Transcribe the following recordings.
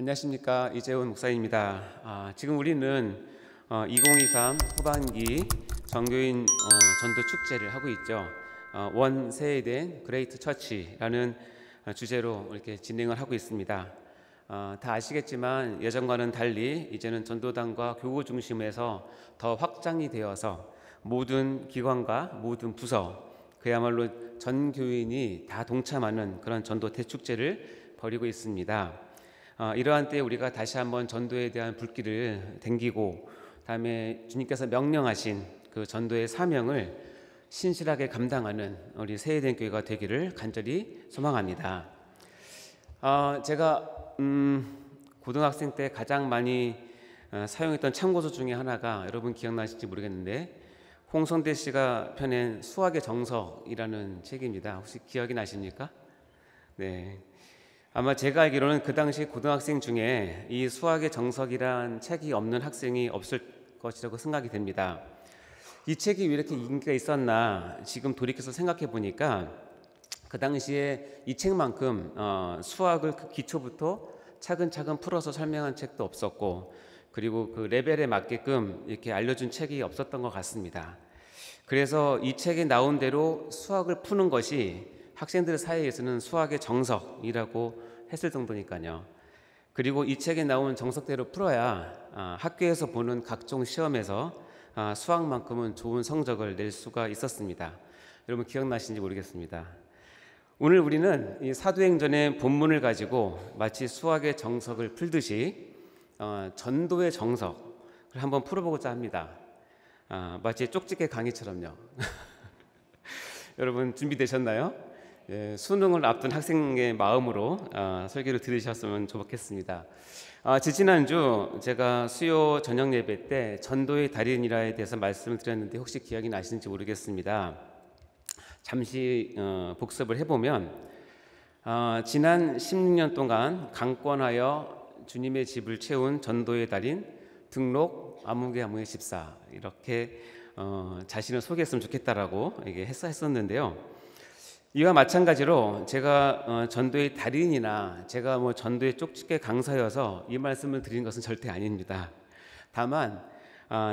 안녕하십니까, 이재훈 목사입니다. 지금 우리는 2023 후반기 전교인 전도 축제를 하고 있죠. 원 세대된 그레이트 처치라는 주제로 이렇게 진행을 하고 있습니다. 다 아시겠지만 예전과는 달리 이제는 전도단과 교구 중심에서 더 확장이 되어서 모든 기관과 모든 부서, 그야말로 전 교인이 다 동참하는 그런 전도 대축제를 벌이고 있습니다. 이러한 때에 우리가 다시 한번 전도에 대한 불길을 댕기고, 다음에 주님께서 명령하신 그 전도의 사명을 신실하게 감당하는 우리 세대된 교회가 되기를 간절히 소망합니다. 제가 고등학생 때 가장 많이 사용했던 참고서 중에 하나가, 여러분 기억나실지 모르겠는데, 홍성대 씨가 펴낸 수학의 정석이라는 책입니다. 혹시 기억이 나십니까? 네. 아마 제가 알기로는 그 당시 고등학생 중에 이 수학의 정석이란 책이 없는 학생이 없을 것이라고 생각이 됩니다. 이 책이 왜 이렇게 인기가 있었나 지금 돌이켜서 생각해 보니까, 그 당시에 이 책만큼 수학을 그 기초부터 차근차근 풀어서 설명한 책도 없었고, 그리고 그 레벨에 맞게끔 이렇게 알려준 책이 없었던 것 같습니다. 그래서 이 책에 나온 대로 수학을 푸는 것이 학생들 사이에서는 수학의 정석이라고 했을 정도니까요. 그리고 이 책에 나온 정석대로 풀어야 학교에서 보는 각종 시험에서 수학만큼은 좋은 성적을 낼 수가 있었습니다. 여러분 기억나시는지 모르겠습니다. 오늘 우리는 이 사도행전의 본문을 가지고 마치 수학의 정석을 풀듯이 전도의 정석을 한번 풀어보고자 합니다. 마치 쪽집게 강의처럼요. 여러분 준비되셨나요? 수능을 앞둔 학생의 마음으로 설교를 들으셨으면 좋겠습니다. 지난주 제가 수요 저녁 예배 때 전도의 달인이라에 대해서 말씀을 드렸는데, 혹시 기억이 나시는지 모르겠습니다. 잠시 복습을 해보면, 지난 16년 동안 강권하여 주님의 집을 채운 전도의 달인 등록 아무개 14 이렇게 자신을 소개했으면 좋겠다라고 했었는데요. 이와 마찬가지로 제가 전도의 달인이나 제가 전도의 쪽집게 강사여서 이 말씀을 드리는 것은 절대 아닙니다. 다만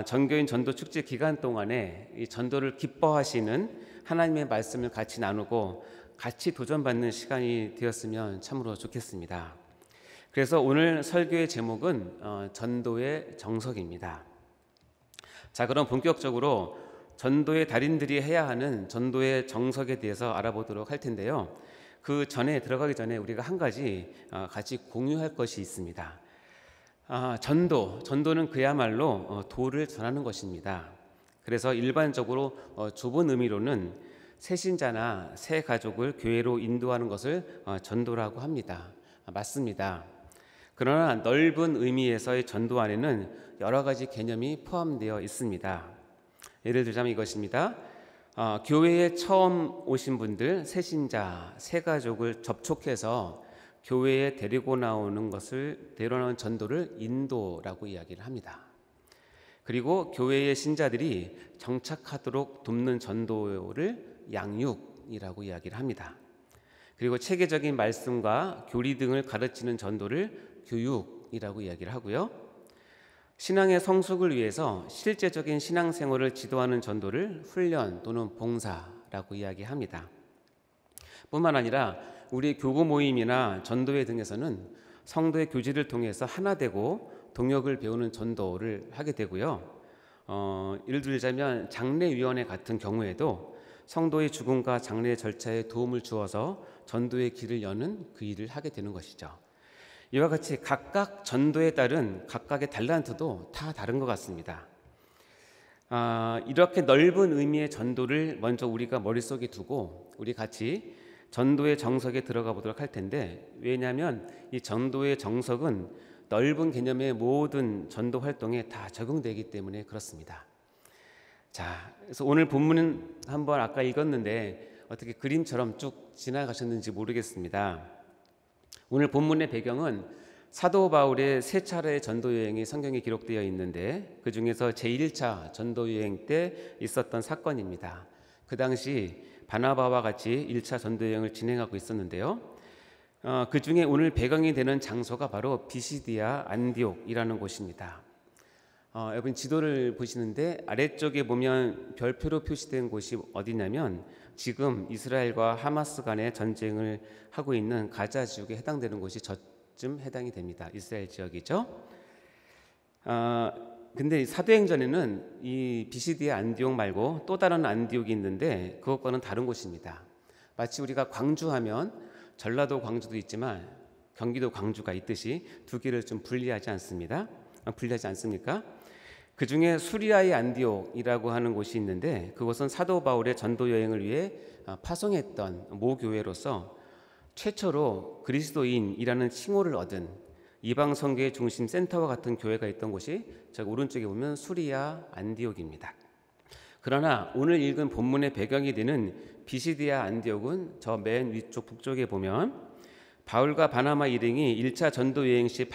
전교인 전도 축제 기간 동안에 이 전도를 기뻐하시는 하나님의 말씀을 같이 나누고 같이 도전받는 시간이 되었으면 참으로 좋겠습니다. 그래서 오늘 설교의 제목은 전도의 정석입니다. 자, 그럼 본격적으로 전도의 달인들이 해야 하는 전도의 정석에 대해서 알아보도록 할 텐데요. 그 전에 들어가기 전에 우리가 한 가지 같이 공유할 것이 있습니다. 전도는 그야말로 도를 전하는 것입니다. 그래서 일반적으로 좁은 의미로는 새신자나 새 가족을 교회로 인도하는 것을 전도라고 합니다. 맞습니다. 그러나 넓은 의미에서의 전도 안에는 여러 가지 개념이 포함되어 있습니다. 예를 들자면 이것입니다. 교회에 처음 오신 분들, 새신자, 새 가족을 접촉해서 교회에 데리고 나오는 전도를 인도라고 이야기를 합니다. 그리고 교회의 신자들이 정착하도록 돕는 전도를 양육이라고 이야기를 합니다. 그리고 체계적인 말씀과 교리 등을 가르치는 전도를 교육이라고 이야기를 하고요. 신앙의 성숙을 위해서 실제적인 신앙생활을 지도하는 전도를 훈련 또는 봉사라고 이야기합니다. 뿐만 아니라 우리 교구 모임이나 전도회 등에서는 성도의 교제를 통해서 하나 되고 동역을 배우는 전도를 하게 되고요. 예를 들자면 장례위원회 같은 경우에도 성도의 죽음과 장례 절차에 도움을 주어서 전도의 길을 여는 그 일을 하게 되는 것이죠. 이와 같이 각각 전도에 따른 각각의 달란트도 다 다른 것 같습니다. 이렇게 넓은 의미의 전도를 먼저 우리가 머릿속에 두고 우리 같이 전도의 정석에 들어가 보도록 할 텐데, 왜냐하면 이 전도의 정석은 넓은 개념의 모든 전도 활동에 다 적용되기 때문에 그렇습니다. 자, 그래서 오늘 본문은 한번 아까 읽었는데 어떻게 그림처럼 쭉 지나가셨는지 모르겠습니다. 오늘 본문의 배경은 사도 바울의 세 차례의 전도 여행이 성경에 기록되어 있는데, 그 중에서 제1차 전도 여행 때 있었던 사건입니다. 그 당시 바나바와 같이 1차 전도 여행을 진행하고 있었는데요. 그 중에 오늘 배경이 되는 장소가 바로 비시디아 안디옥이라는 곳입니다. 여러분 지도를 보시는데 아래쪽에 보면 별표로 표시된 곳이 어디냐면 지금 이스라엘과 하마스 간의 전쟁을 하고 있는 가자 지역에 해당되는 곳이 저쯤 해당이 됩니다. 이스라엘 지역이죠. 근데 사도행전에는 이 비시디아 안디옥 말고 또 다른 안디옥이 있는데 그것과는 다른 곳입니다. 마치 우리가 광주하면 전라도 광주도 있지만 경기도 광주가 있듯이 두 개를 좀 분리하지 않습니까? 그 중에 수리아의 안디옥이라고 하는 곳이 있는데 그곳은 사도 바울의 전도 여행을 위해 파송했던 모교회로서 최초로 그리스도인이라는 칭호를 얻은 이방 선교의 중심 센터와 같은 교회가 있던 곳이 저 오른쪽에 보면 수리아 안디옥입니다. 그러나 오늘 읽은 본문의 배경이 되는 비시디아 안디옥은 저 맨 위쪽 북쪽에 보면 바울과 바나바 일행이 1차 전도 여행 시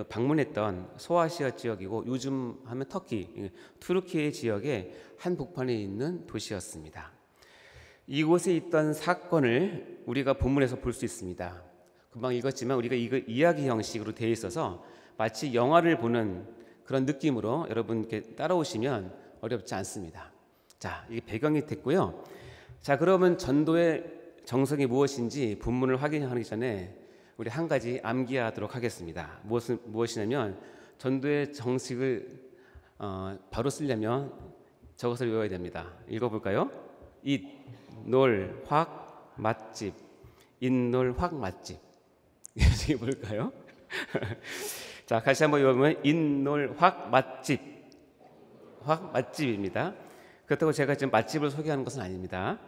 방문했던 소아시아 지역이고 요즘 하면 터키, 투르키의 지역의 한 북판에 있는 도시였습니다. 이곳에 있던 사건을 우리가 본문에서 볼 수 있습니다. 금방 읽었지만 우리가 이거 이야기 형식으로 되어 있어서 마치 영화를 보는 그런 느낌으로 여러분께 따라오시면 어렵지 않습니다. 자, 이게 배경이 됐고요. 자, 그러면 전도의 정석이 무엇인지 본문을 확인하기 전에 우리 한 가지 암기하도록 하겠습니다. 무엇이냐면 전도의 정식을 바로 쓰려면 저것을 외워야 됩니다. 읽어볼까요? 잇, 놀, 확, 맛집. 잇, 놀, 확, 맛집. 이게 뭘까요? 자, 같이 한번 읽어보면 잇, 놀, 확, 맛집. 확, 맛집입니다. 그렇다고 제가 지금 맛집을 소개하는 것은 아닙니다.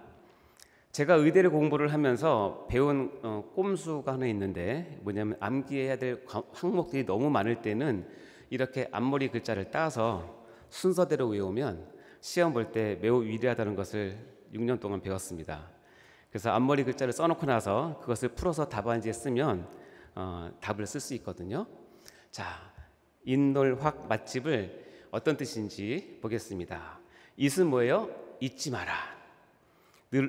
제가 의대를 공부를 하면서 배운 꼼수가 하나 있는데 뭐냐면 암기해야 될 항목들이 너무 많을 때는 이렇게 앞머리 글자를 따서 순서대로 외우면 시험 볼 때 매우 위대하다는 것을 6년 동안 배웠습니다. 그래서 앞머리 글자를 써놓고 나서 그것을 풀어서 답안지에 쓰면 답을 쓸 수 있거든요. 자, 인놀확 맛집을 어떤 뜻인지 보겠습니다. 잇은 뭐예요? 잊지 마라.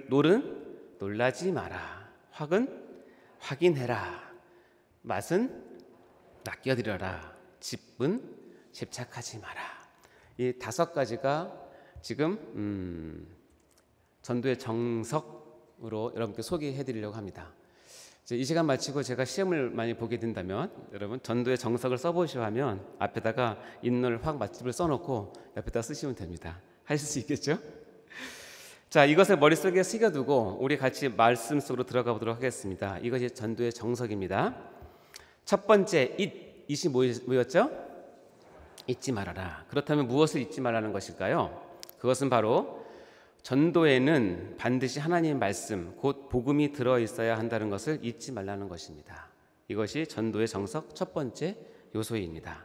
놀은 놀라지 마라. 확은 확인해라. 맛은 맡겨드려라. 집은 집착하지 마라. 이 5가지가 지금 전도의 정석으로 여러분께 소개해드리려고 합니다. 이 시간 마치고 제가 시험을 많이 보게 된다면 여러분 전도의 정석을 써보시오 하면 앞에다가 인놀 확 맛집을 써놓고 옆에다 쓰시면 됩니다. 하실 수 있겠죠? 자, 이것을 머릿속에 새겨두고 우리 같이 말씀 속으로 들어가 보도록 하겠습니다. 이것이 전도의 정석입니다. 첫 번째, it이 뭐였죠? 잊지 말아라. 그렇다면 무엇을 잊지 말라는 것일까요? 그것은 바로 전도에는 반드시 하나님의 말씀, 곧 복음이 들어있어야 한다는 것을 잊지 말라는 것입니다. 이것이 전도의 정석 첫 번째 요소입니다.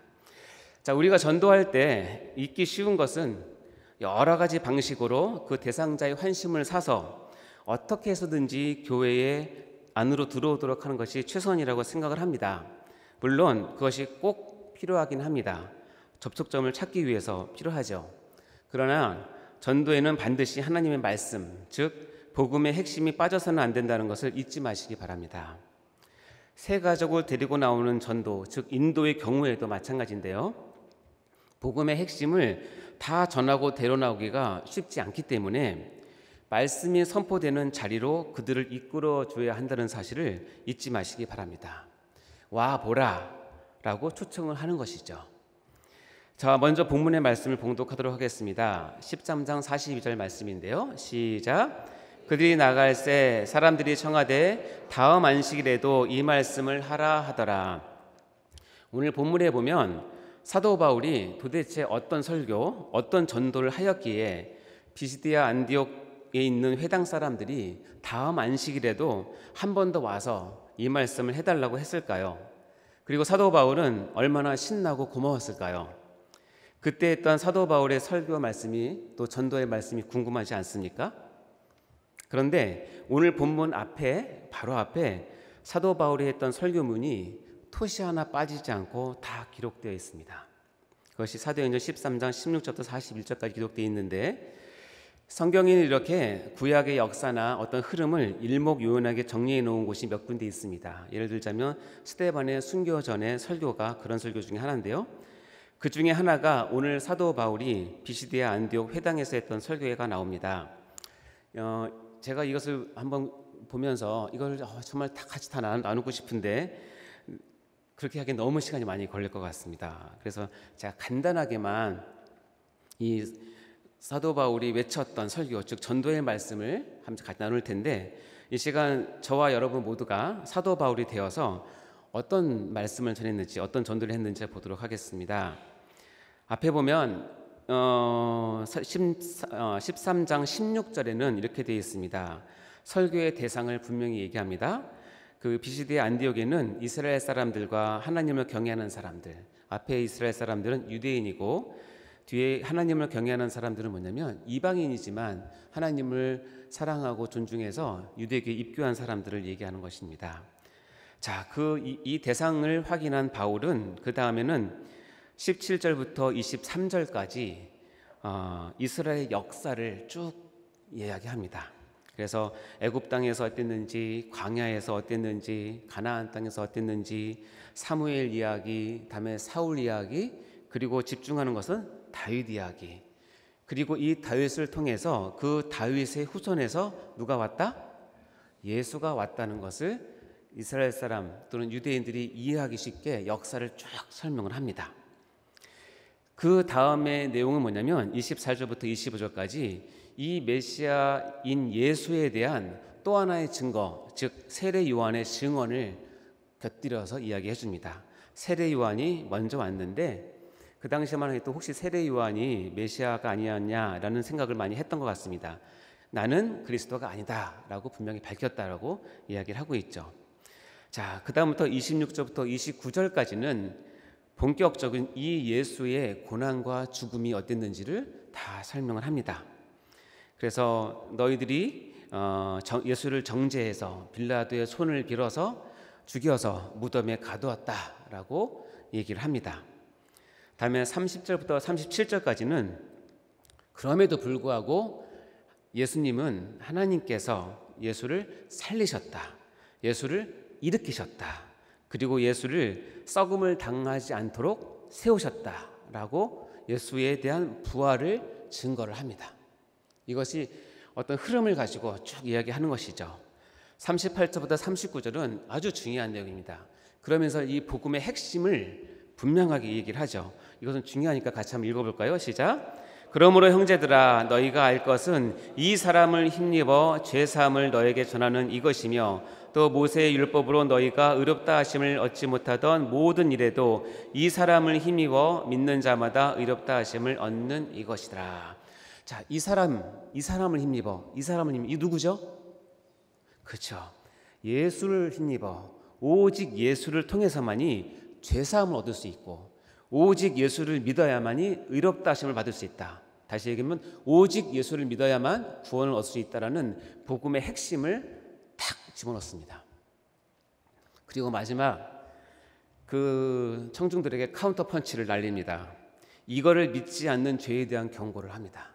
자, 우리가 전도할 때 잊기 쉬운 것은 여러 가지 방식으로 그 대상자의 환심을 사서 어떻게 해서든지 교회에 안으로 들어오도록 하는 것이 최선이라고 생각을 합니다. 물론 그것이 꼭 필요하긴 합니다. 접촉점을 찾기 위해서 필요하죠. 그러나 전도에는 반드시 하나님의 말씀, 즉 복음의 핵심이 빠져서는 안 된다는 것을 잊지 마시기 바랍니다. 새 가족을 데리고 나오는 전도, 즉 인도의 경우에도 마찬가지인데요. 복음의 핵심을 다 전하고 데려나오기가 쉽지 않기 때문에 말씀이 선포되는 자리로 그들을 이끌어줘야 한다는 사실을 잊지 마시기 바랍니다. 와 보라 라고 초청을 하는 것이죠. 자, 먼저 본문의 말씀을 봉독하도록 하겠습니다. 13장 42절 말씀인데요. 시작. 그들이 나갈새 사람들이 청하되 다음 안식일에도 이 말씀을 하라 하더라. 오늘 본문에 보면 사도 바울이 도대체 어떤 설교, 어떤 전도를 하였기에 비시디아 안디옥에 있는 회당 사람들이 다음 안식일에도 한 번 더 와서 이 말씀을 해달라고 했을까요? 그리고 사도 바울은 얼마나 신나고 고마웠을까요? 그때 했던 사도 바울의 설교 말씀이 또 전도의 말씀이 궁금하지 않습니까? 그런데 오늘 본문 앞에 바로 앞에 사도 바울이 했던 설교문이 토시 하나 빠지지 않고 다 기록되어 있습니다. 그것이 사도행전 13장 16절부터 41절까지 기록되어 있는데 성경에는 이렇게 구약의 역사나 어떤 흐름을 일목요연하게 정리해 놓은 곳이 몇 군데 있습니다. 예를 들자면 스데반의 순교 전의 설교가 그런 설교 중에 하나인데요. 그 중에 하나가 오늘 사도 바울이 비시디아 안디옥 회당에서 했던 설교가 나옵니다. 제가 이것을 한번 보면서 이걸 정말 다 같이 다 나누고 싶은데 그렇게 하기엔 너무 시간이 많이 걸릴 것 같습니다. 그래서 제가 간단하게만 이 사도 바울이 외쳤던 설교, 즉 전도의 말씀을 함께 같이 나눌 텐데, 이 시간 저와 여러분 모두가 사도 바울이 되어서 어떤 말씀을 전했는지, 어떤 전도를 했는지 보도록 하겠습니다. 앞에 보면 13장 16절에는 이렇게 되어 있습니다. 설교의 대상을 분명히 얘기합니다. 그 비시디아 안디옥에는 이스라엘 사람들과 하나님을 경외하는 사람들, 앞에 이스라엘 사람들은 유대인이고 뒤에 하나님을 경외하는 사람들은 뭐냐면 이방인이지만 하나님을 사랑하고 존중해서 유대교에 입교한 사람들을 얘기하는 것입니다. 자, 이 대상을 확인한 바울은 그 다음에는 17절부터 23절까지 이스라엘 역사를 쭉 이야기합니다. 그래서 애굽 땅에서 어땠는지, 광야에서 어땠는지, 가나안 땅에서 어땠는지, 사무엘 이야기, 다음에 사울 이야기, 그리고 집중하는 것은 다윗 이야기. 그리고 이 다윗을 통해서 그 다윗의 후손에서 누가 왔다? 예수가 왔다는 것을 이스라엘 사람 또는 유대인들이 이해하기 쉽게 역사를 쭉 설명을 합니다. 그 다음의 내용은 뭐냐면 24절부터 25절까지 이 메시아인 예수에 대한 또 하나의 증거, 즉 세례 요한의 증언을 곁들여서 이야기해 줍니다. 세례 요한이 먼저 왔는데 그 당시에만 해도 혹시 세례 요한이 메시아가 아니었냐라는 생각을 많이 했던 것 같습니다. 나는 그리스도가 아니다라고 분명히 밝혔다라고 이야기를 하고 있죠. 자, 그 다음부터 26절부터 29절까지는 본격적인 이 예수의 고난과 죽음이 어땠는지를 다 설명을 합니다. 그래서 너희들이 예수를 정죄해서 빌라도의 손을 빌어서 죽여서 무덤에 가두었다라고 얘기를 합니다. 다음에 30절부터 37절까지는 그럼에도 불구하고 예수님은 하나님께서 예수를 살리셨다, 예수를 일으키셨다, 그리고 예수를 썩음을 당하지 않도록 세우셨다라고 예수에 대한 부활을 증거를 합니다. 이것이 어떤 흐름을 가지고 쭉 이야기하는 것이죠. 38절부터 39절은 아주 중요한 내용입니다. 그러면서 이 복음의 핵심을 분명하게 얘기를 하죠. 이것은 중요하니까 같이 한번 읽어볼까요? 시작. 그러므로 형제들아 너희가 알 것은 이 사람을 힘입어 죄사함을 너에게 전하는 이것이며 또 모세의 율법으로 너희가 의롭다 하심을 얻지 못하던 모든 일에도 이 사람을 힘입어 믿는 자마다 의롭다 하심을 얻는 이것이더라. 자, 이 사람을 힘입어, 이 누구죠? 그렇죠. 예수를 힘입어 오직 예수를 통해서만이 죄사함을 얻을 수 있고 오직 예수를 믿어야만이 의롭다 하심을 받을 수 있다. 다시 얘기하면 오직 예수를 믿어야만 구원을 얻을 수 있다라는 복음의 핵심을 탁 집어넣습니다. 그리고 마지막 그 청중들에게 카운터 펀치를 날립니다. 이거를 믿지 않는 죄에 대한 경고를 합니다.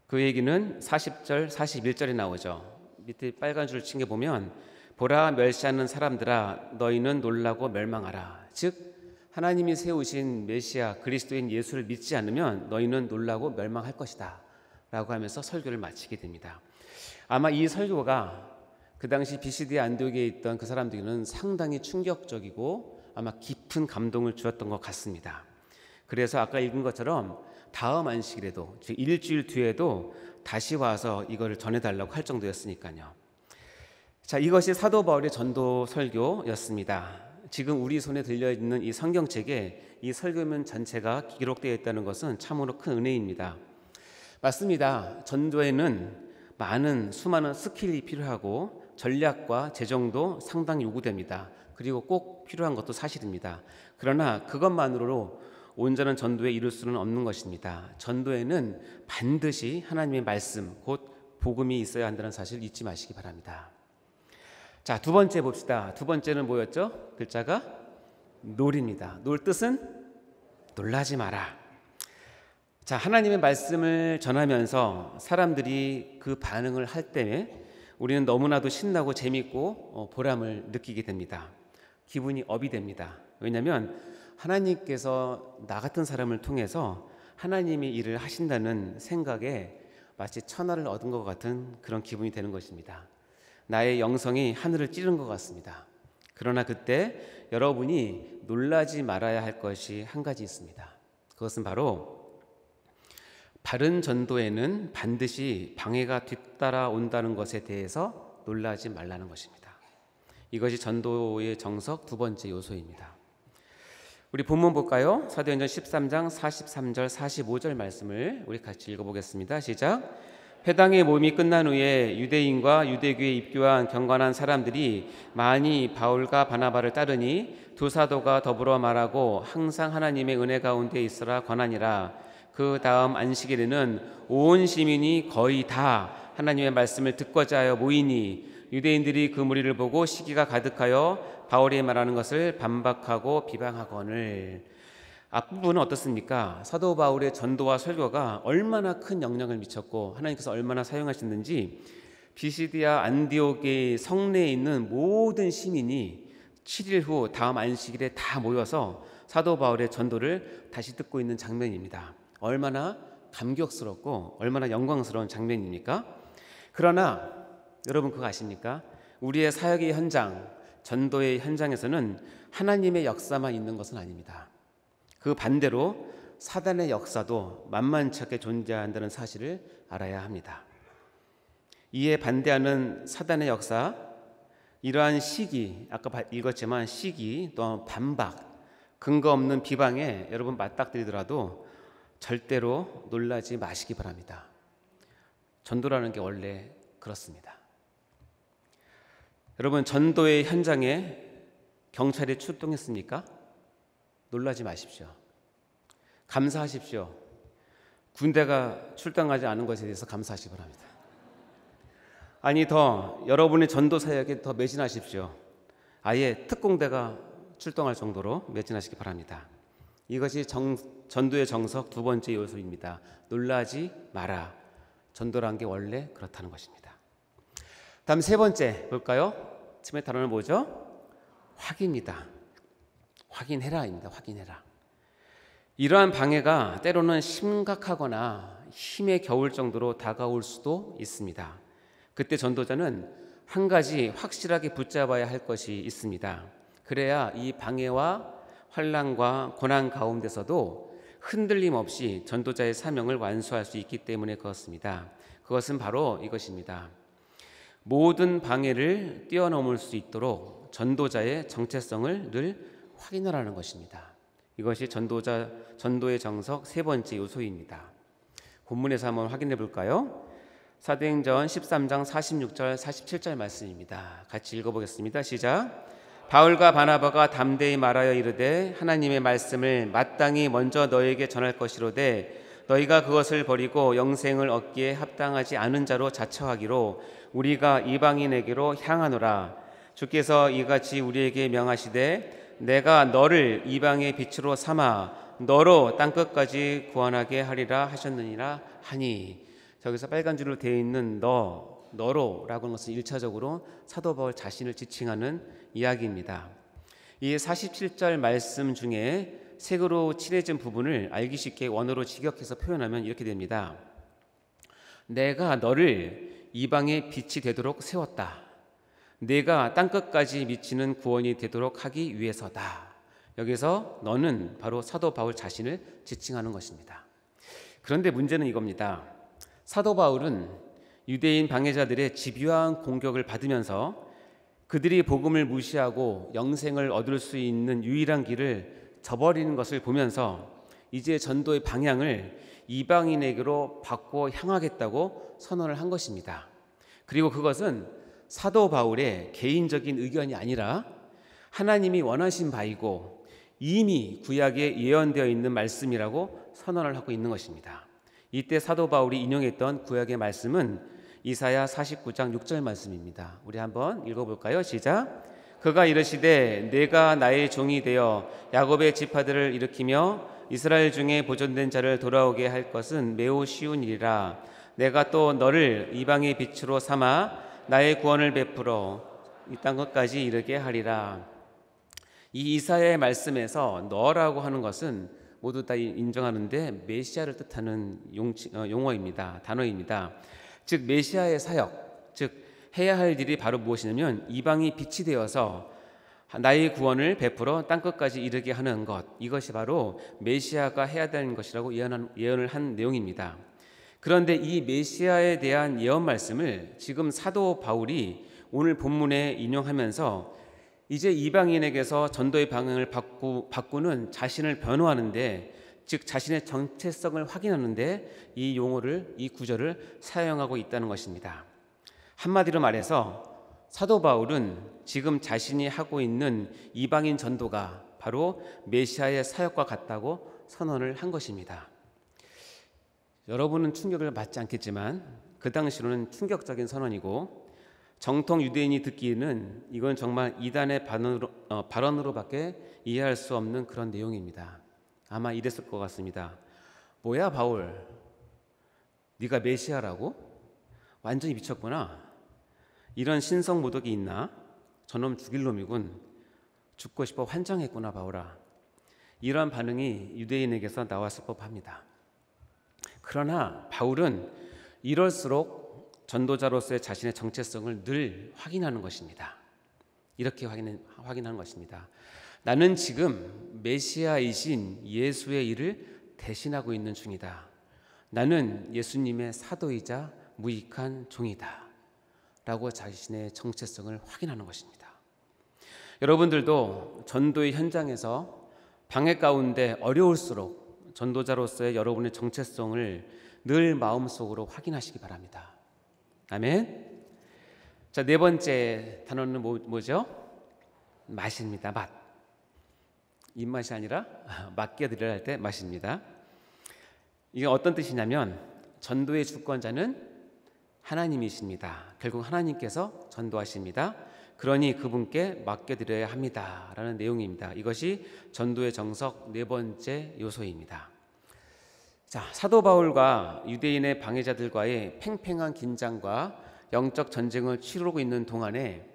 그 얘기는 40절, 41절에 나오죠. 밑에 빨간 줄 친 게 보면 보라 멸시하는 사람들아 너희는 놀라고 멸망하라. 즉 하나님이 세우신 메시아 그리스도인 예수를 믿지 않으면 너희는 놀라고 멸망할 것이다 라고 하면서 설교를 마치게 됩니다. 아마 이 설교가 그 당시 비시디아 안디옥에 있던 그 사람들에게는 상당히 충격적이고 아마 깊은 감동을 주었던 것 같습니다. 그래서 아까 읽은 것처럼 다음 안식일에도 즉 일주일 뒤에도 다시 와서 이걸 전해달라고 할 정도였으니까요. 자, 이것이 사도 바울의 전도 설교였습니다. 지금 우리 손에 들려있는 이 성경책에 이 설교문 전체가 기록되어 있다는 것은 참으로 큰 은혜입니다. 맞습니다. 전도에는 수많은 스킬이 필요하고 전략과 재정도 상당히 요구됩니다. 그리고 꼭 필요한 것도 사실입니다. 그러나 그것만으로 온전한 전도에 이룰 수는 없는 것입니다. 전도에는 반드시 하나님의 말씀, 곧 복음이 있어야 한다는 사실을 잊지 마시기 바랍니다. 자, 두 번째 봅시다. 두 번째는 뭐였죠? 글자가 놀입니다. 놀 뜻은 놀라지 마라. 자, 하나님의 말씀을 전하면서 사람들이 그 반응을 할 때 우리는 너무나도 신나고 재밌고 보람을 느끼게 됩니다. 기분이 업이 됩니다. 왜냐하면 하나님께서 나 같은 사람을 통해서 하나님이 일을 하신다는 생각에 마치 천하를 얻은 것 같은 그런 기분이 되는 것입니다. 나의 영성이 하늘을 찌른 것 같습니다. 그러나 그때 여러분이 놀라지 말아야 할 것이 한 가지 있습니다. 그것은 바로 바른 전도에는 반드시 방해가 뒤따라온다는 것에 대해서 놀라지 말라는 것입니다. 이것이 전도의 정석 두 번째 요소입니다. 우리 본문 볼까요? 사도행전 13장 43절 45절 말씀을 우리 같이 읽어보겠습니다. 시작. 회당의 모임이 끝난 후에 유대인과 유대교에 입교한 경건한 사람들이 많이 바울과 바나바를 따르니 두 사도가 더불어 말하고 항상 하나님의 은혜 가운데 있으라 권하니라. 그 다음 안식일에는 온 시민이 거의 다 하나님의 말씀을 듣고자 하여 모이니 유대인들이 그 무리를 보고 시기가 가득하여 바울이 말하는 것을 반박하고 비방하거늘. 앞부분은 어떻습니까? 사도 바울의 전도와 설교가 얼마나 큰 영향을 미쳤고 하나님께서 얼마나 사용하셨는지 비시디아 안디옥의 성내에 있는 모든 시민이 7일 후 다음 안식일에 다 모여서 사도 바울의 전도를 다시 듣고 있는 장면입니다. 얼마나 감격스럽고 얼마나 영광스러운 장면입니까? 그러나 여러분 그거 아십니까? 우리의 사역의 현장, 전도의 현장에서는 하나님의 역사만 있는 것은 아닙니다. 그 반대로 사단의 역사도 만만치 않게 존재한다는 사실을 알아야 합니다. 이에 반대하는 사단의 역사, 이러한 시기, 아까 읽었지만 시기 또한 반박, 근거 없는 비방에 여러분 맞닥뜨리더라도 절대로 놀라지 마시기 바랍니다. 전도라는 게 원래 그렇습니다. 여러분 전도의 현장에 경찰이 출동했습니까? 놀라지 마십시오. 감사하십시오. 군대가 출동하지 않은 것에 대해서 감사하시기 바랍니다. 아니 더 여러분의 전도 사역에 더 매진하십시오. 아예 특공대가 출동할 정도로 매진하시기 바랍니다. 이것이 전도의 정석 두 번째 요소입니다. 놀라지 마라. 전도란 게 원래 그렇다는 것입니다. 다음 세 번째 볼까요? 처음에 단어는 뭐죠? 확인입니다. 확인해라입니다. 확인해라. 이러한 방해가 때로는 심각하거나 힘에 겨울 정도로 다가올 수도 있습니다. 그때 전도자는 한 가지 확실하게 붙잡아야 할 것이 있습니다. 그래야 이 방해와 환난과 고난 가운데서도 흔들림 없이 전도자의 사명을 완수할 수 있기 때문에 그렇습니다. 그것은 바로 이것입니다. 모든 방해를 뛰어넘을 수 있도록 전도자의 정체성을 늘 확인하라는 것입니다. 이것이 전도의 정석 세 번째 요소입니다. 본문에서 한번 확인해 볼까요? 사도행전 13장 46절 47절 말씀입니다. 같이 읽어보겠습니다. 시작. 바울과 바나바가 담대히 말하여 이르되 하나님의 말씀을 마땅히 먼저 너에게 전할 것이로되 너희가 그것을 버리고 영생을 얻기에 합당하지 않은 자로 자처하기로 우리가 이방인에게로 향하노라. 주께서 이같이 우리에게 명하시되 내가 너를 이방의 빛으로 삼아 너로 땅끝까지 구원하게 하리라 하셨느니라 하니. 저기서 빨간 줄로 되어 있는 너로라고 하는 것은 1차적으로 사도 바울 자신을 지칭하는 이야기입니다. 이 47절 말씀 중에 색으로 칠해진 부분을 알기 쉽게 원어로 직역해서 표현하면 이렇게 됩니다. 내가 너를 이방의 빛이 되도록 세웠다. 내가 땅끝까지 미치는 구원이 되도록 하기 위해서다. 여기서 너는 바로 사도 바울 자신을 지칭하는 것입니다. 그런데 문제는 이겁니다. 사도 바울은 유대인 방해자들의 집요한 공격을 받으면서 그들이 복음을 무시하고 영생을 얻을 수 있는 유일한 길을 저버리는 것을 보면서 이제 전도의 방향을 이방인에게로 바꿔 향하겠다고 선언을 한 것입니다. 그리고 그것은 사도 바울의 개인적인 의견이 아니라 하나님이 원하신 바이고 이미 구약에 예언되어 있는 말씀이라고 선언을 하고 있는 것입니다. 이때 사도 바울이 인용했던 구약의 말씀은 이사야 49장 6절 말씀입니다. 우리 한번 읽어볼까요? 시작. 그가 이르시되 내가 나의 종이 되어 야곱의 지파들을 일으키며 이스라엘 중에 보존된 자를 돌아오게 할 것은 매우 쉬운 일이라. 내가 또 너를 이방의 빛으로 삼아 나의 구원을 베풀어 이 땅 끝까지 이르게 하리라. 이 이사야의 말씀에서 너라고 하는 것은 모두 다 인정하는데 메시아를 뜻하는 용어입니다. 단어입니다. 즉 메시아의 사역, 즉 해야 할 일이 바로 무엇이냐면 이방이 빛이 되어서 나의 구원을 베풀어 땅끝까지 이르게 하는 것, 이것이 바로 메시아가 해야 되는 것이라고 예언을 한 내용입니다. 그런데 이 메시아에 대한 예언 말씀을 지금 사도 바울이 오늘 본문에 인용하면서 이제 이방인에게서 전도의 방향을 바꾸는 자신을 변호하는데, 즉 자신의 정체성을 확인하는데 이 용어를, 이 구절을 사용하고 있다는 것입니다. 한마디로 말해서 사도 바울은 지금 자신이 하고 있는 이방인 전도가 바로 메시아의 사역과 같다고 선언을 한 것입니다. 여러분은 충격을 받지 않겠지만 그 당시로는 충격적인 선언이고, 정통 유대인이 듣기에는 이건 정말 이단의 발언으로밖에 이해할 수 없는 그런 내용입니다. 아마 이랬을 것 같습니다. 뭐야 바울, 네가 메시아라고? 완전히 미쳤구나. 이런 신성모독이 있나? 저놈 죽일 놈이군. 죽고 싶어 환장했구나 바울아. 이런 반응이 유대인에게서 나왔을 법합니다. 그러나 바울은 이럴수록 전도자로서의 자신의 정체성을 늘 확인하는 것입니다. 이렇게 확인하는 것입니다. 나는 지금 메시아이신 예수의 일을 대신하고 있는 중이다. 나는 예수님의 사도이자 무익한 종이다. 라고 자신의 정체성을 확인하는 것입니다. 여러분들도 전도의 현장에서 방해 가운데 어려울수록 전도자로서의 여러분의 정체성을 늘 마음속으로 확인하시기 바랍니다. 아멘. 자, 네 번째 단어는 뭐죠? 맛입니다. 맛. 입맛이 아니라 맡겨드려야 할 때 맛입니다. 이게 어떤 뜻이냐면 전도의 주권자는 하나님이십니다. 결국 하나님께서 전도하십니다. 그러니 그분께 맡겨드려야 합니다. 라는 내용입니다. 이것이 전도의 정석 네 번째 요소입니다. 자, 사도 바울과 유대인의 방해자들과의 팽팽한 긴장과 영적 전쟁을 치르고 있는 동안에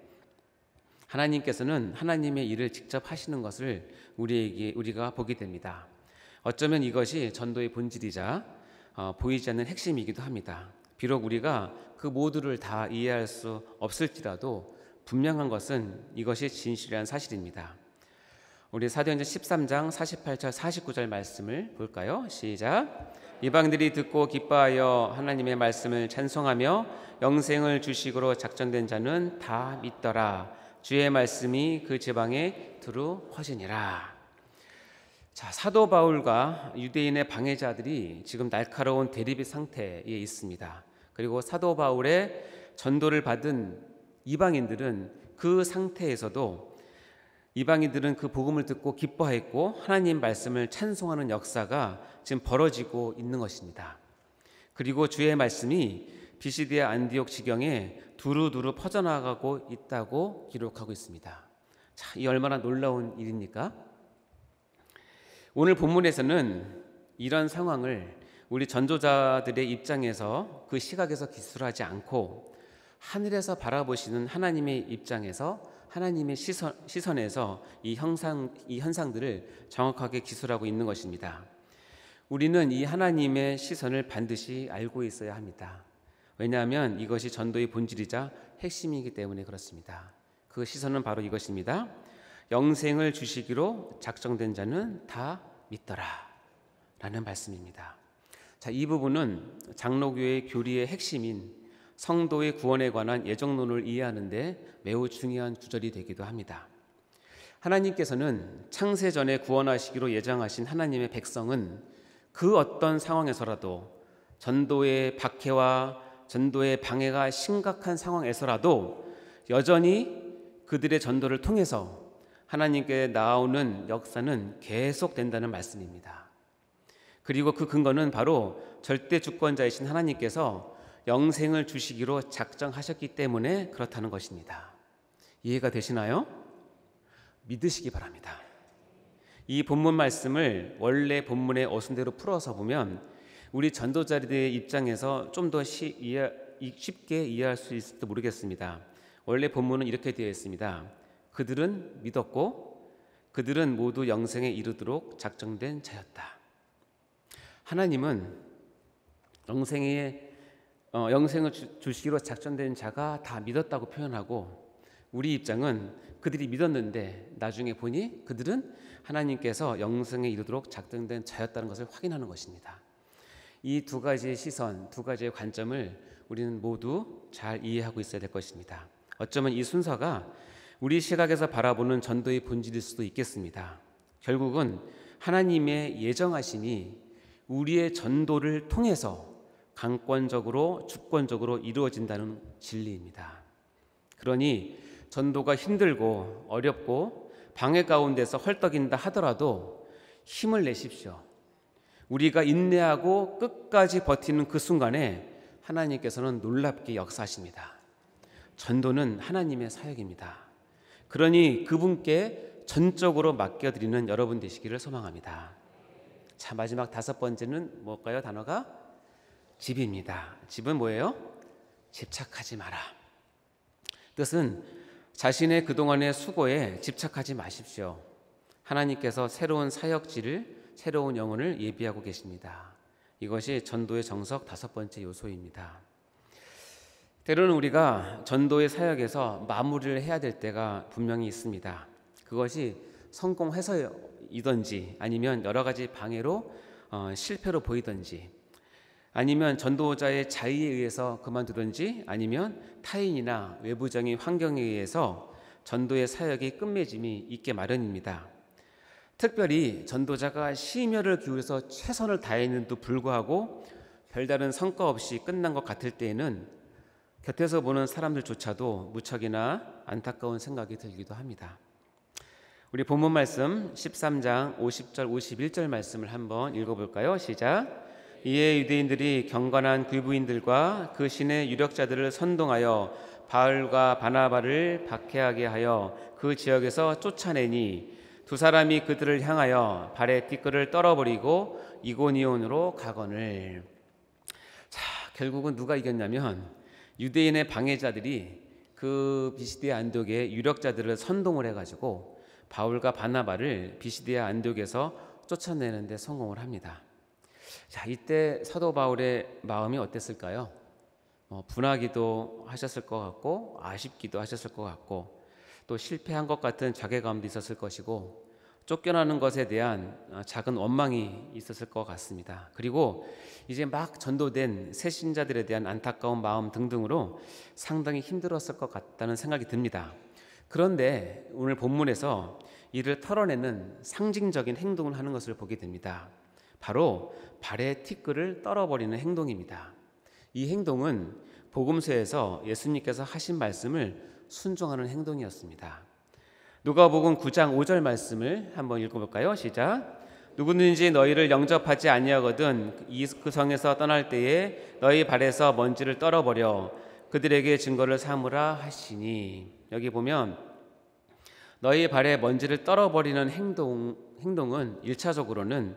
하나님께서는 하나님의 일을 직접 하시는 것을 우리가 보게 됩니다. 어쩌면 이것이 전도의 본질이자 보이지 않는 핵심이기도 합니다. 비록 우리가 그 모두를 다 이해할 수 없을지라도 분명한 것은 이것이 진실이라는 사실입니다. 우리 사도행전 13장 48절 49절 말씀을 볼까요? 시작. 이방들이 듣고 기뻐하여 하나님의 말씀을 찬송하며 영생을 주식으로 작정된 자는 다 믿더라. 주의 말씀이 그 지방에 두루 퍼지니라. 자, 사도 바울과 유대인의 방해자들이 지금 날카로운 대립의 상태에 있습니다. 그리고 사도 바울의 전도를 받은 이방인들은 그 상태에서도 이방인들은 그 복음을 듣고 기뻐했고 하나님 말씀을 찬송하는 역사가 지금 벌어지고 있는 것입니다. 그리고 주의 말씀이 비시디아 안디옥 지경에 두루두루 퍼져나가고 있다고 기록하고 있습니다. 자, 이 얼마나 놀라운 일입니까? 오늘 본문에서는 이런 상황을 우리 전도자들의 입장에서 그 시각에서 기술하지 않고 하늘에서 바라보시는 하나님의 입장에서 하나님의 시선에서 이 현상들을 정확하게 기술하고 있는 것입니다. 우리는 이 하나님의 시선을 반드시 알고 있어야 합니다. 왜냐하면 이것이 전도의 본질이자 핵심이기 때문에 그렇습니다. 그 시선은 바로 이것입니다. 영생을 주시기로 작정된 자는 다 믿더라 라는 말씀입니다. 자, 이 부분은 장로교의 교리의 핵심인 성도의 구원에 관한 예정론을 이해하는데 매우 중요한 구절이 되기도 합니다. 하나님께서는 창세전에 구원하시기로 예정하신 하나님의 백성은 그 어떤 상황에서라도 전도의 박해와 전도의 방해가 심각한 상황에서라도 여전히 그들의 전도를 통해서 하나님께 나아오는 역사는 계속된다는 말씀입니다. 그리고 그 근거는 바로 절대 주권자이신 하나님께서 영생을 주시기로 작정하셨기 때문에 그렇다는 것입니다. 이해가 되시나요? 믿으시기 바랍니다. 이 본문 말씀을 원래 본문의 어순대로 풀어서 보면 우리 전도자들의 입장에서 좀 더 쉽게 이해할 수 있을지도 모르겠습니다. 원래 본문은 이렇게 되어 있습니다. 그들은 믿었고 그들은 모두 영생에 이르도록 작정된 자였다. 하나님은 영생을 주시기로 작정된 자가 다 믿었다고 표현하고, 우리 입장은 그들이 믿었는데 나중에 보니 그들은 하나님께서 영생에 이르도록 작정된 자였다는 것을 확인하는 것입니다. 이 두 가지의 시선, 두 가지의 관점을 우리는 모두 잘 이해하고 있어야 될 것입니다. 어쩌면 이 순서가 우리 시각에서 바라보는 전도의 본질일 수도 있겠습니다. 결국은 하나님의 예정하심이 우리의 전도를 통해서 강권적으로 주권적으로 이루어진다는 진리입니다. 그러니 전도가 힘들고 어렵고 방해 가운데서 헐떡인다 하더라도 힘을 내십시오. 우리가 인내하고 끝까지 버티는 그 순간에 하나님께서는 놀랍게 역사하십니다. 전도는 하나님의 사역입니다. 그러니 그분께 전적으로 맡겨드리는 여러분 되시기를 소망합니다. 자, 마지막 5번째는 뭘까요? 단어가 집입니다. 집은 뭐예요? 집착하지 마라. 뜻은 자신의 그동안의 수고에 집착하지 마십시오. 하나님께서 새로운 사역지를, 새로운 영혼을 예비하고 계십니다. 이것이 전도의 정석 5번째 요소입니다. 때로는 우리가 전도의 사역에서 마무리를 해야 될 때가 분명히 있습니다. 그것이 성공해서이든지 아니면 여러 가지 방해로 실패로 보이든지, 아니면 전도자의 자의에 의해서 그만두든지, 아니면 타인이나 외부적인 환경에 의해서 전도의 사역이 끝맺음이 있게 마련입니다. 특별히 전도자가 심혈을 기울여서 최선을 다했는데도 불구하고 별다른 성과 없이 끝난 것 같을 때에는 곁에서 보는 사람들조차도 무척이나 안타까운 생각이 들기도 합니다. 우리 본문 말씀 13장 50절 51절 말씀을 한번 읽어볼까요? 시작. 이에 유대인들이 경건한 귀부인들과 그 신의 유력자들을 선동하여 바울과 바나바를 박해하게 하여 그 지역에서 쫓아내니 두 사람이 그들을 향하여 발에 티끌을 떨어버리고 이고니온으로 가거늘. 자, 결국은 누가 이겼냐면 유대인의 방해자들이 그 비시디아 안디옥의 유력자들을 선동을 해가지고 바울과 바나바를 비시디아 안디옥에서 쫓아내는 데 성공을 합니다. 자, 이때 사도 바울의 마음이 어땠을까요? 분하기도 하셨을 것 같고 아쉽기도 하셨을 것 같고 또 실패한 것 같은 자괴감도 있었을 것이고 쫓겨나는 것에 대한 작은 원망이 있었을 것 같습니다. 그리고 이제 막 전도된 새 신자들에 대한 안타까운 마음 등등으로 상당히 힘들었을 것 같다는 생각이 듭니다. 그런데 오늘 본문에서 이를 털어내는 상징적인 행동을 하는 것을 보게 됩니다. 바로 발에 티끌을 떨어버리는 행동입니다. 이 행동은 복음서에서 예수님께서 하신 말씀을 순종하는 행동이었습니다. 누가복음 9장 5절 말씀을 한번 읽어볼까요? 시작. 누구든지 너희를 영접하지 아니하거든 그 성에서 떠날 때에 너희 발에서 먼지를 떨어버려 그들에게 증거를 삼으라 하시니. 여기 보면 너희 발에 먼지를 떨어버리는 행동은 1차적으로는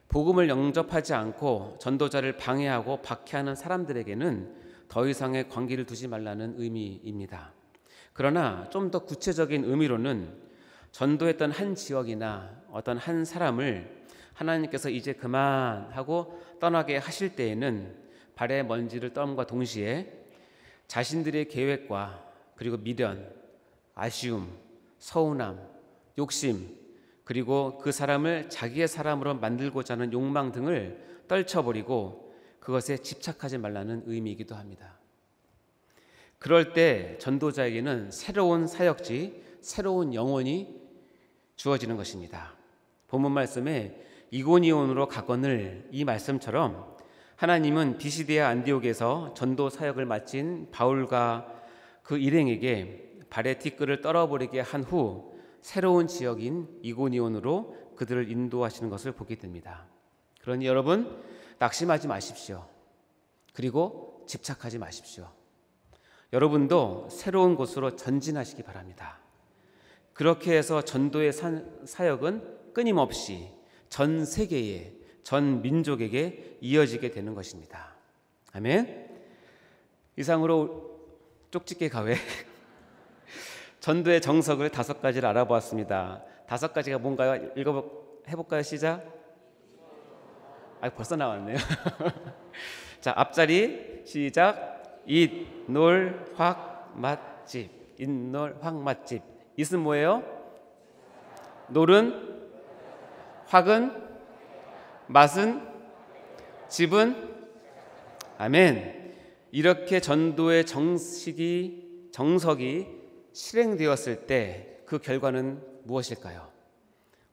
복음을 영접하지 않고 전도자를 방해하고 박해하는 사람들에게는 더 이상의 관계를 두지 말라는 의미입니다. 그러나 좀 더 구체적인 의미로는 전도했던 한 지역이나 어떤 한 사람을 하나님께서 이제 그만하고 떠나게 하실 때에는 발에 먼지를 떫음과 동시에 자신들의 계획과 그리고 미련, 아쉬움, 서운함, 욕심, 그리고 그 사람을 자기의 사람으로 만들고자 하는 욕망 등을 떨쳐버리고 그것에 집착하지 말라는 의미이기도 합니다. 그럴 때 전도자에게는 새로운 사역지, 새로운 영혼이 주어지는 것입니다. 본문 말씀에 이고니온으로 가거늘, 이 말씀처럼 하나님은 비시디아 안디옥에서 전도 사역을 마친 바울과 그 일행에게 발에 티끌을 떨어버리게 한 후 새로운 지역인 이고니온으로 그들을 인도하시는 것을 보게 됩니다. 그러니 여러분, 낙심하지 마십시오. 그리고 집착하지 마십시오. 여러분도 새로운 곳으로 전진하시기 바랍니다. 그렇게 해서 전도의 사역은 끊임없이 전 세계에, 전 민족에게 이어지게 되는 것입니다. 아멘. 이상으로 쪽집게 가회 전도의 정석을 5가지를 알아보았습니다. 5가지가 뭔가요? 해볼까요? 시작. 벌써 나왔네요. 자, 앞자리 시작. 잇, 놀, 확, 맛집. 잇, 놀, 확, 맛집. 잇은 뭐예요? 놀은, 확은, 맛은, 집은. 아멘. 이렇게 전도의 정석이 실행되었을 때 그 결과는 무엇일까요?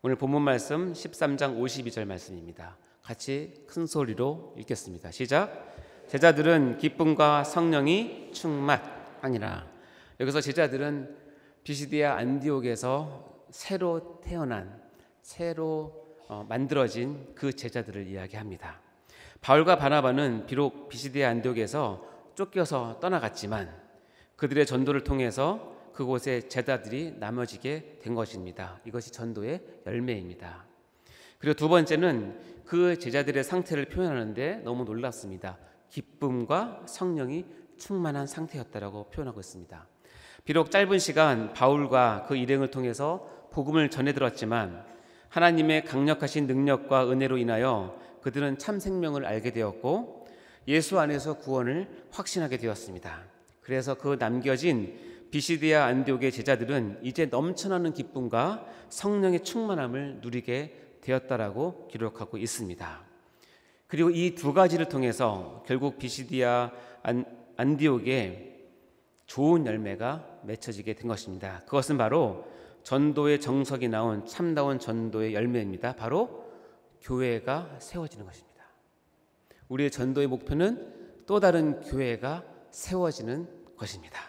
오늘 본문 말씀 13장 52절 말씀입니다. 같이 큰 소리로 읽겠습니다. 시작. 제자들은 기쁨과 성령이 충만하니라. 여기서 제자들은 비시디아 안디옥에서 새로 태어난, 새로 만들어진 그 제자들을 이야기합니다. 바울과 바나바는 비록 비시디아 안디옥에서 쫓겨서 떠나갔지만 그들의 전도를 통해서 그곳에 제자들이 나눠지게 된 것입니다. 이것이 전도의 열매입니다. 그리고 두 번째는 그 제자들의 상태를 표현하는데 너무 놀랐습니다. 기쁨과 성령이 충만한 상태였다라고 표현하고 있습니다. 비록 짧은 시간 바울과 그 일행을 통해서 복음을 전해 들었지만 하나님의 강력하신 능력과 은혜로 인하여 그들은 참 생명을 알게 되었고 예수 안에서 구원을 확신하게 되었습니다. 그래서 그 남겨진 비시디아 안디옥의 제자들은 이제 넘쳐나는 기쁨과 성령의 충만함을 누리게 되었다라고 기록하고 있습니다. 그리고 이 2가지를 통해서 결국 비시디아 안디옥에 좋은 열매가 맺혀지게 된 것입니다. 그것은 바로 전도의 정석이 나온 참다운 전도의 열매입니다. 바로 교회가 세워지는 것입니다. 우리의 전도의 목표는 또 다른 교회가 세워지는 것입니다.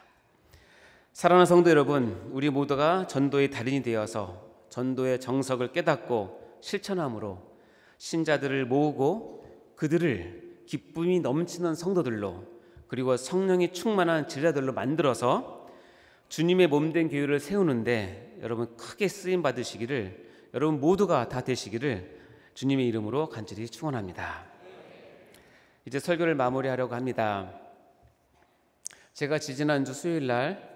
사랑하는 성도 여러분, 우리 모두가 전도의 달인이 되어서 전도의 정석을 깨닫고 실천함으로 신자들을 모으고 그들을 기쁨이 넘치는 성도들로 그리고 성령이 충만한 제자들로 만들어서 주님의 몸된 교회를 세우는데 여러분 크게 쓰임 받으시기를, 여러분 모두가 다 되시기를 주님의 이름으로 간절히 축원합니다. 이제 설교를 마무리하려고 합니다. 제가 지지난주 수요일 날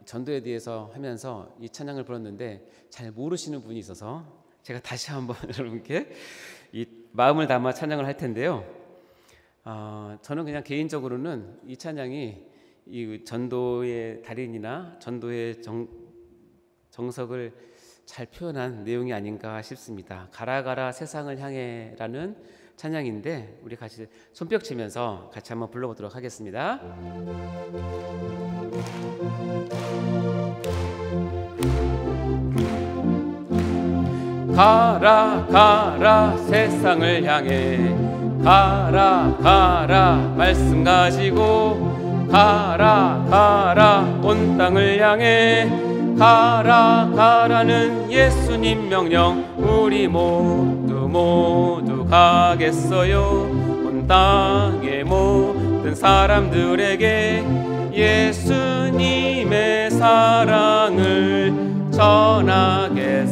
전도에 대해서 하면서 이 찬양을 불렀는데 잘 모르시는 분이 있어서 제가 다시 한번 여러분께 이 마음을 담아 찬양을 할 텐데요. 저는 그냥 개인적으로는 이 찬양이 이 전도의 달인이나 전도의 정석을 잘 표현한 내용이 아닌가 싶습니다. 가라 가라 세상을 향해라는 찬양인데 우리 같이 손뼉 치면서 같이 한번 불러보도록 하겠습니다. 가라 가라 세상을 향해 가라 가라 말씀 가지고 가라 가라 온 땅을 향해 가라 가라는 예수님 명령 우리 모두 가겠어요. 온 땅의 모든 사람들에게 예수님의 사랑을 전하겠어요.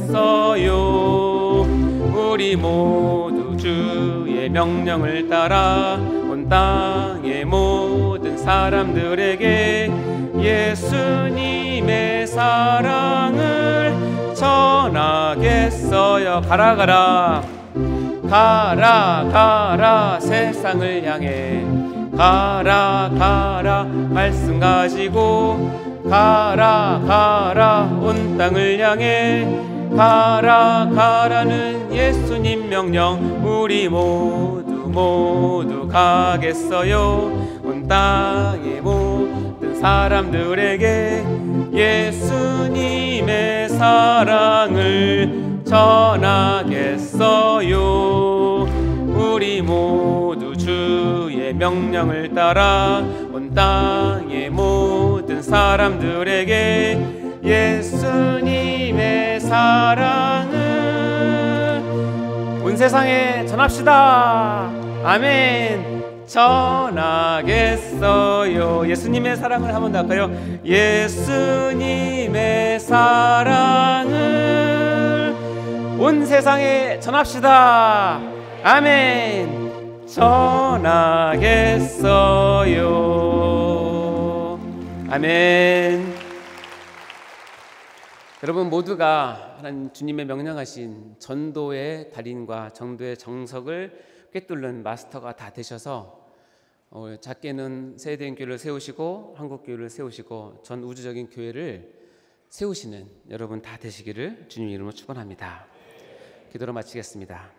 우리 모두 주의 명령을 따라 온 땅의 모든 사람들에게 예수님의 사랑을 전하겠어요. 가라 가라 가라 가라 세상을 향해 가라 가라 말씀 가지고 가라 가라 온 땅을 향해 가라 가라는 예수님 명령 우리 모두 가겠어요. 온 땅의 모든 사람들에게 예수님의 사랑을 전하겠어요. 우리 모두 주의 명령을 따라 온 땅의 모든 사람들에게 예수님의 사랑을 온 세상에 전합시다. 아멘. 전하겠어요. 예수님의 사랑을 한번 더 할까요? 예수님의 사랑을 온 세상에 전합시다. 아멘. 전하겠어요. 아멘. 여러분 모두가 하나님 주님의 명령하신 전도의 달인과 전도의 정석을 꿰뚫는 마스터가 다 되셔서 작게는 세계대인 교회를 세우시고 한국교회를 세우시고 전 우주적인 교회를 세우시는 여러분 다 되시기를 주님 이름으로 축원합니다. 기도로 마치겠습니다.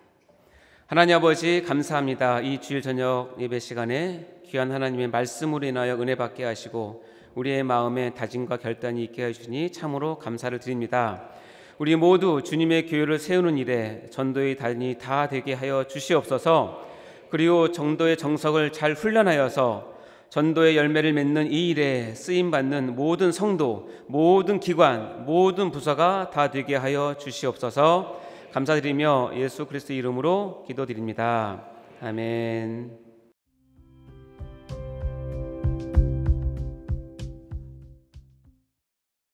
하나님 아버지 감사합니다. 이 주일 저녁 예배 시간에 귀한 하나님의 말씀으로 인하여 은혜 받게 하시고 우리의 마음에 다짐과 결단이 있게 하시니 참으로 감사를 드립니다. 우리 모두 주님의 교회를 세우는 일에 전도의 달인이 다 되게 하여 주시옵소서. 그리고 전도의 정석을 잘 훈련하여서 전도의 열매를 맺는 이 일에 쓰임받는 모든 성도, 모든 기관, 모든 부서가 다 되게 하여 주시옵소서. 감사드리며 예수 그리스도 이름으로 기도드립니다. 아멘.